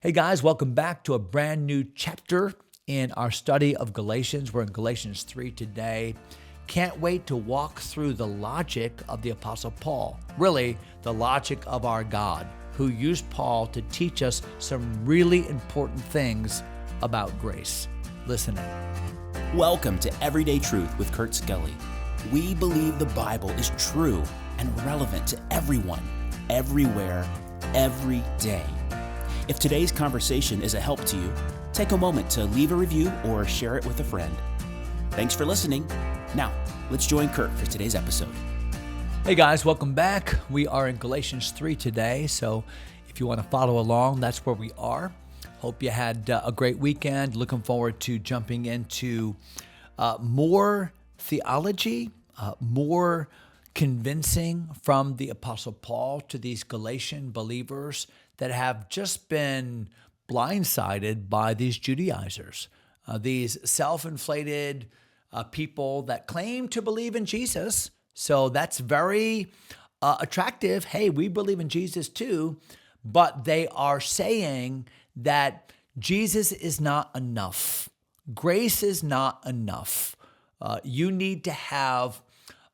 Hey guys, welcome back to a brand new chapter in our study of Galatians. We're in Galatians 3 today. Can't wait to walk through the logic of the Apostle Paul, really the logic of our God, who used Paul to teach us some really important things about grace. Listen in. Welcome to Everyday Truth with Skelly. We believe the Bible is true and relevant to everyone, everywhere, every day. If today's conversation is a help to you, take a moment to leave a review or share it with a friend. Thanks for listening. Now, let's join Kurt for today's episode. Hey guys, welcome back. We are in Galatians 3 today, so if you want to follow along, that's where we are. Hope you had a great weekend. Looking forward to jumping into more theology, more convincing from the Apostle Paul to these Galatian believers that have just been blindsided by these Judaizers, these self-inflated people that claim to believe in Jesus. So that's very attractive. Hey, we believe in Jesus too, but they are saying that Jesus is not enough. Grace is not enough. You need to have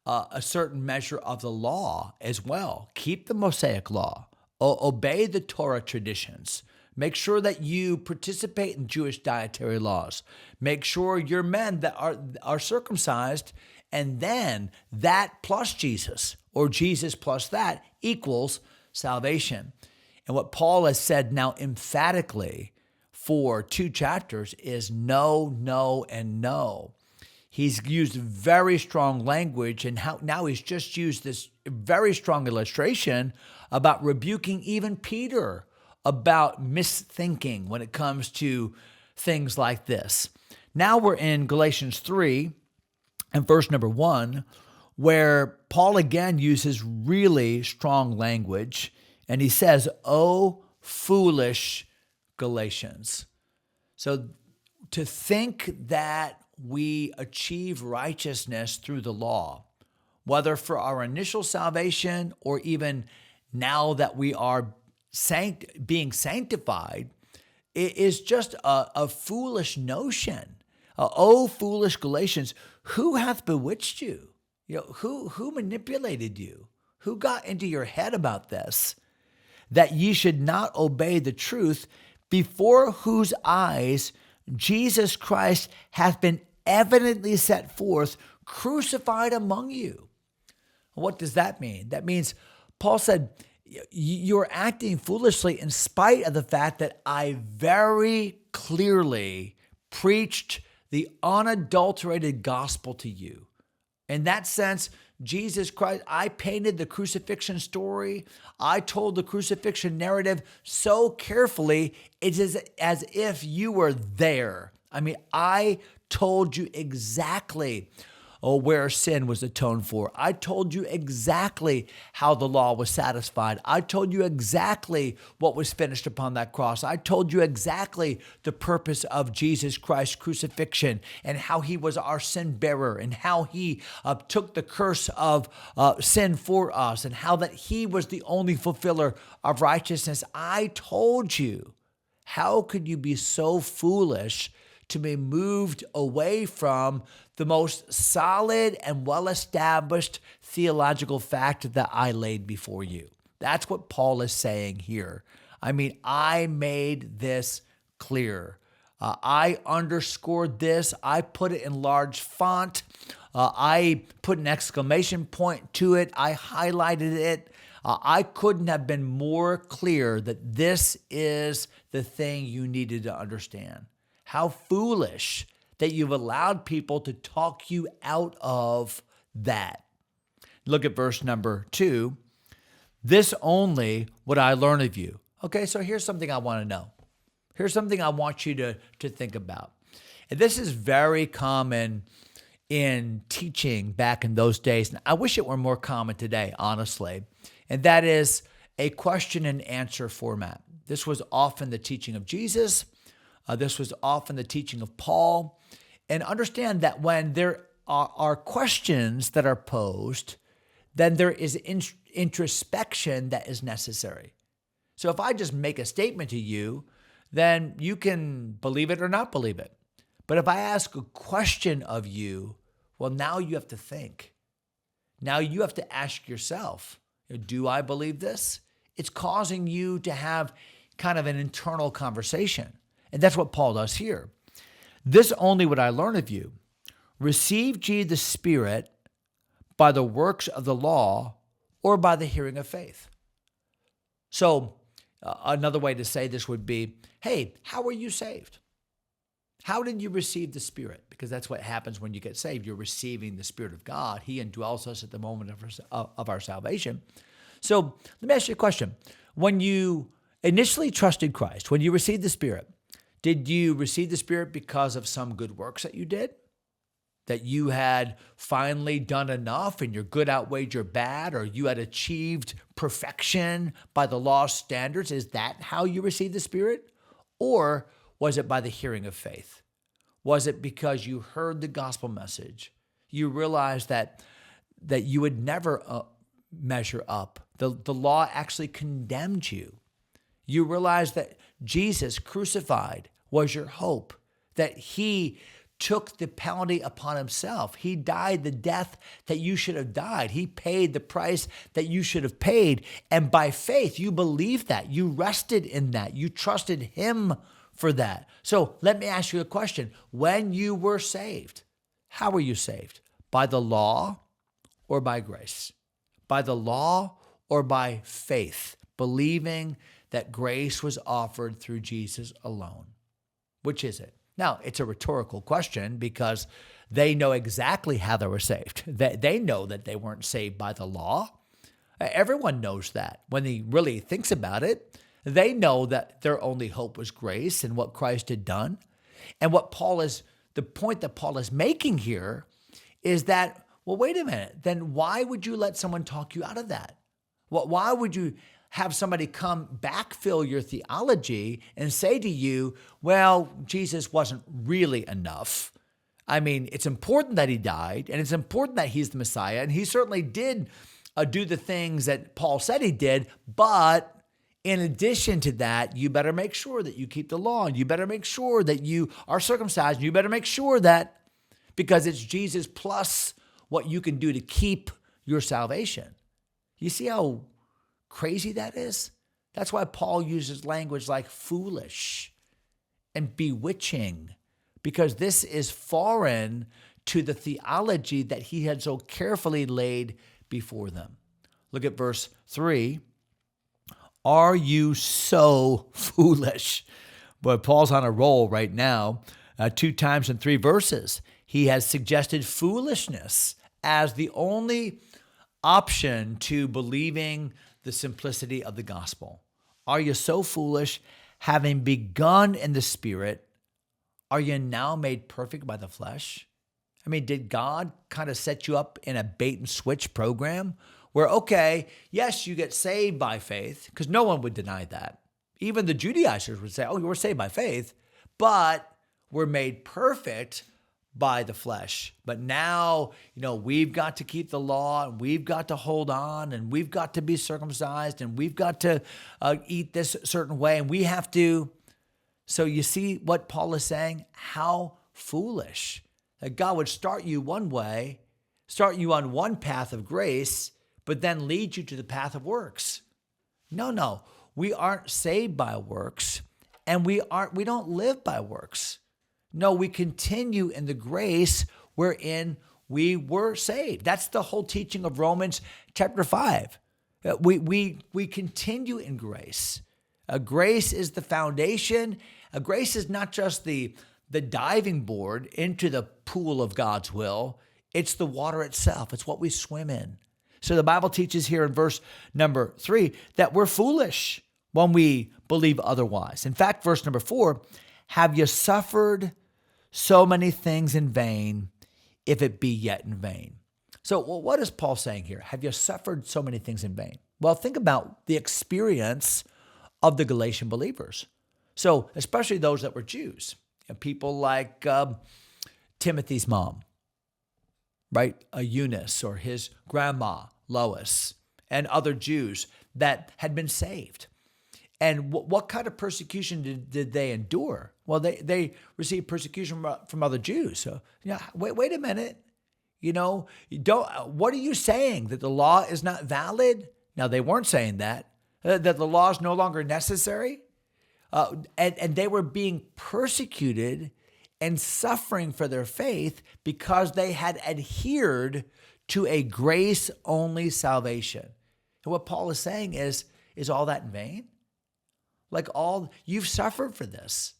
a certain measure of the law as well. Keep the Mosaic law. Obey the Torah traditions. Make sure that you participate in Jewish dietary laws. Make sure you're men that are circumcised, and then that plus Jesus, or Jesus plus that, equals salvation. And what Paul has said now emphatically for 2 chapters is no, no, and no. He's used very strong language, and now he's just used this very strong illustration about rebuking even Peter about misthinking when it comes to things like this. Now we're in Galatians 3 and verse number 1, where Paul again uses really strong language, and he says, "O foolish Galatians." So to think that we achieve righteousness through the law, whether for our initial salvation or even now that we are being sanctified, it is just a foolish notion. Oh, foolish Galatians, who hath bewitched you? Who manipulated you? Who got into your head about this? That ye should not obey the truth, before whose eyes Jesus Christ hath been evidently set forth, crucified among you. What does that mean? That means Paul said, you're acting foolishly in spite of the fact that I very clearly preached the unadulterated gospel to you. In that sense, Jesus Christ, I painted the crucifixion story. I told the crucifixion narrative so carefully, it is as if you were there. I mean, I told you exactly where sin was atoned for. I told you exactly how the law was satisfied. I told you exactly what was finished upon that cross. I told you exactly the purpose of Jesus Christ's crucifixion and how he was our sin bearer and how he took the curse of sin for us and how that he was the only fulfiller of righteousness. I told you. How could you be so foolish to be moved away from the most solid and well-established theological fact that I laid before you? That's what Paul is saying here. I mean, I made this clear. I underscored this. I put it in large font. I put an exclamation point to it. I highlighted it. I couldn't have been more clear that this is the thing you needed to understand. How foolish that you've allowed people to talk you out of that. Look at verse number 2. This only would I learn of you. Okay, so here's something I want to know. Here's something I want you to think about. And this is very common in teaching back in those days. And I wish it were more common today, honestly. And that is a question and answer format. This was often the teaching of Jesus. This was often the teaching of Paul. And understand that when there are questions that are posed, then there is introspection that is necessary. So if I just make a statement to you, then you can believe it or not believe it. But if I ask a question of you, well, now you have to think. Now you have to ask yourself, do I believe this? It's causing you to have kind of an internal conversation. And that's what Paul does here. This only would I learn of you. Received ye the Spirit by the works of the law or by the hearing of faith? So another way to say this would be, hey, how were you saved? How did you receive the Spirit? Because that's what happens when you get saved. You're receiving the Spirit of God. He indwells us at the moment of our salvation. So let me ask you a question. When you initially trusted Christ, when you received the Spirit, did you receive the Spirit because of some good works that you did? That you had finally done enough and your good outweighed your bad, or you had achieved perfection by the law's standards? Is that how you received the Spirit? Or was it by the hearing of faith? Was it because you heard the gospel message? You realized that you would never measure up. The law actually condemned you. You realized that Jesus crucified was your hope, that he took the penalty upon himself. He died the death that you should have died. He paid the price that you should have paid. And by faith, you believed that. You rested in that. You trusted him for that. So let me ask you a question. When you were saved, how were you saved? By the law or by grace? By the law or by faith, believing that grace was offered through Jesus alone? Which is it? Now, it's a rhetorical question because they know exactly how they were saved. They know that they weren't saved by the law. Everyone knows that. When he really thinks about it, they know that their only hope was grace and what Christ had done. And the point that Paul is making here is that, well, wait a minute, then why would you let someone talk you out of that? Why would you have somebody come backfill your theology and say to you, well, Jesus wasn't really enough. I mean, it's important that he died, and it's important that he's the Messiah, and he certainly did do the things that Paul said he did, but in addition to that, you better make sure that you keep the law, and you better make sure that you are circumcised, and you better make sure that, because it's Jesus plus what you can do to keep your salvation. You see how crazy that is? That's why Paul uses language like foolish and bewitching, because this is foreign to the theology that he had so carefully laid before them. Look at verse 3. Are you so foolish? Boy, Paul's on a roll right now. 2 times in 3 verses, he has suggested foolishness as the only option to believing the simplicity of the gospel. Are you so foolish, having begun in the Spirit, are you now made perfect by the flesh? I mean, did God kind of set you up in a bait and switch program where, okay, yes, you get saved by faith, because no one would deny that. Even the Judaizers would say, oh, we're saved by faith, but we're made perfect by the flesh. But now, we've got to keep the law, and we've got to hold on, and we've got to be circumcised, and we've got to eat this certain way, and we have to. So you see what Paul is saying? How foolish. That God would start you one way, start you on one path of grace, but then lead you to the path of works. No. We aren't saved by works, and we don't live by works. No, we continue in the grace wherein we were saved. That's the whole teaching of Romans chapter 5. We continue in grace. Grace is the foundation. Grace is not just the diving board into the pool of God's will. It's the water itself. It's what we swim in. So the Bible teaches here in verse number 3 that we're foolish when we believe otherwise. In fact, verse number 4, have you suffered so many things in vain, if it be yet in vain? So what is Paul saying here? Have you suffered so many things in vain? Well, think about the experience of the Galatian believers. So especially those that were Jews, people like Timothy's mom, right? Eunice, or his grandma, Lois, and other Jews that had been saved. And what kind of persecution did they endure? Well, they received persecution from other Jews. So, wait a minute. What are you saying? That the law is not valid? Now, they weren't saying that the law is no longer necessary. And they were being persecuted and suffering for their faith because they had adhered to a grace-only salvation. And what Paul is saying is all that in vain? You've suffered for this.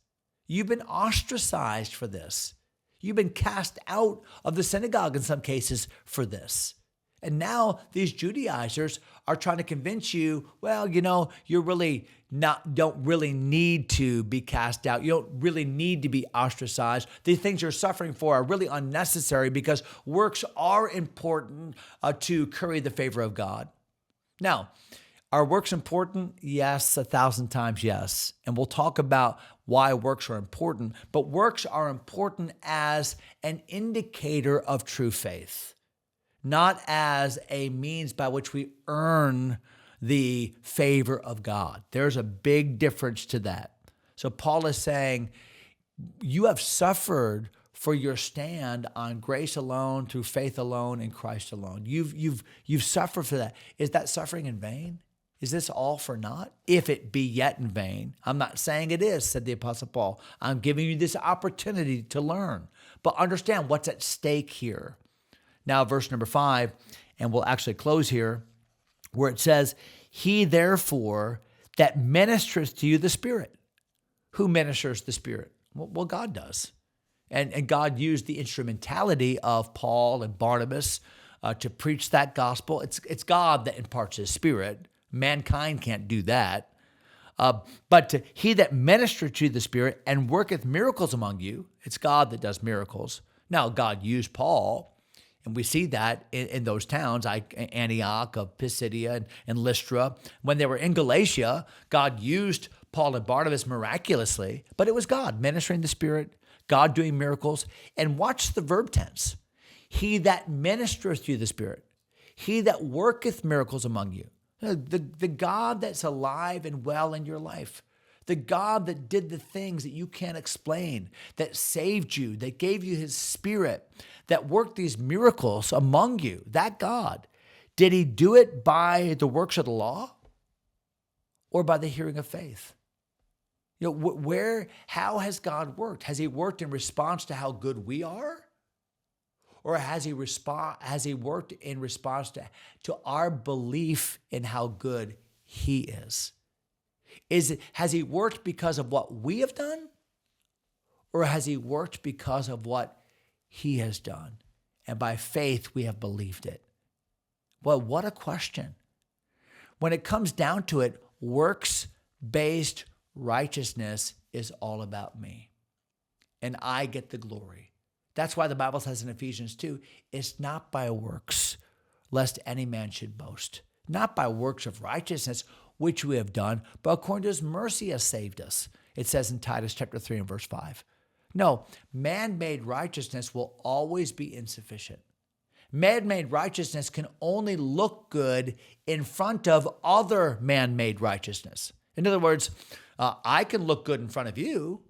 You've been ostracized for this. You've been cast out of the synagogue in some cases for this. And now these Judaizers are trying to convince you, you really don't really need to be cast out. You don't really need to be ostracized. These things you're suffering for are really unnecessary because works are important to curry the favor of God. Now, are works important? Yes, 1,000 times yes. And we'll talk about why works are important. But works are important as an indicator of true faith, not as a means by which we earn the favor of God. There's a big difference to that. So Paul is saying, you have suffered for your stand on grace alone, through faith alone, in Christ alone. You've suffered for that. Is that suffering in vain? Is this all for naught? If it be yet in vain. I'm not saying it is, said the Apostle Paul. I'm giving you this opportunity to learn. But understand what's at stake here. Now, verse number 5, and we'll actually close here, where it says, he therefore that ministers to you the Spirit. Who ministers the Spirit? Well, God does. And God used the instrumentality of Paul and Barnabas to preach that gospel. It's God that imparts his Spirit. Mankind can't do that. But he that ministered to the Spirit and worketh miracles among you, it's God that does miracles. Now, God used Paul, and we see that in those towns, like Antioch, of Pisidia, and Lystra. When they were in Galatia, God used Paul and Barnabas miraculously, but it was God ministering the Spirit, God doing miracles. And watch the verb tense. He that ministereth to the Spirit, he that worketh miracles among you. The God that's alive and well in your life, the God that did the things that you can't explain, that saved you, that gave you his Spirit, that worked these miracles among you, that God, did he do it by the works of the law or by the hearing of faith? How has God worked? Has he worked in response to how good we are? Or has he worked in response to our belief in how good he is? Has he worked because of what we have done? Or has he worked because of what he has done? And by faith, we have believed it. Well, what a question. When it comes down to it, works-based righteousness is all about me. And I get the glory. That's why the Bible says in Ephesians 2, it's not by works, lest any man should boast. Not by works of righteousness, which we have done, but according to his mercy has saved us. It says in Titus chapter 3 and verse 5. No, man-made righteousness will always be insufficient. Man-made righteousness can only look good in front of other man-made righteousness. In other words, I can look good in front of you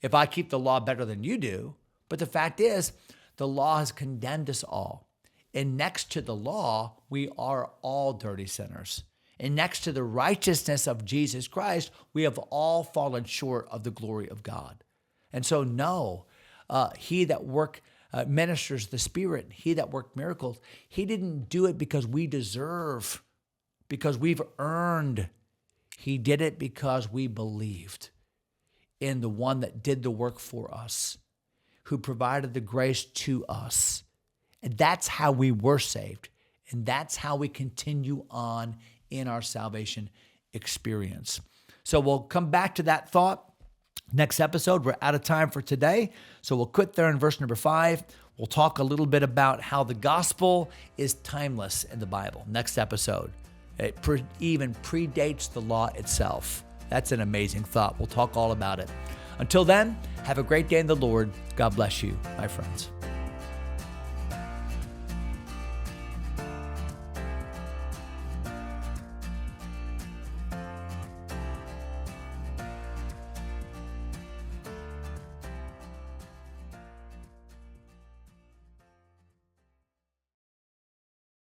if I keep the law better than you do. But the fact is, the law has condemned us all. And next to the law, we are all dirty sinners. And next to the righteousness of Jesus Christ, we have all fallen short of the glory of God. And so no, he that ministers the Spirit, he that worked miracles, he didn't do it because we deserve, because we've earned. He did it because we believed in the one that did the work for us, who provided the grace to us. And that's how we were saved. And that's how we continue on in our salvation experience. So we'll come back to that thought next episode. We're out of time for today. So we'll quit there in verse number 5. We'll talk a little bit about how the gospel is timeless in the Bible. Next episode. It even predates the law itself. That's an amazing thought. We'll talk all about it. Until then, have a great day in the Lord. God bless you, my friends.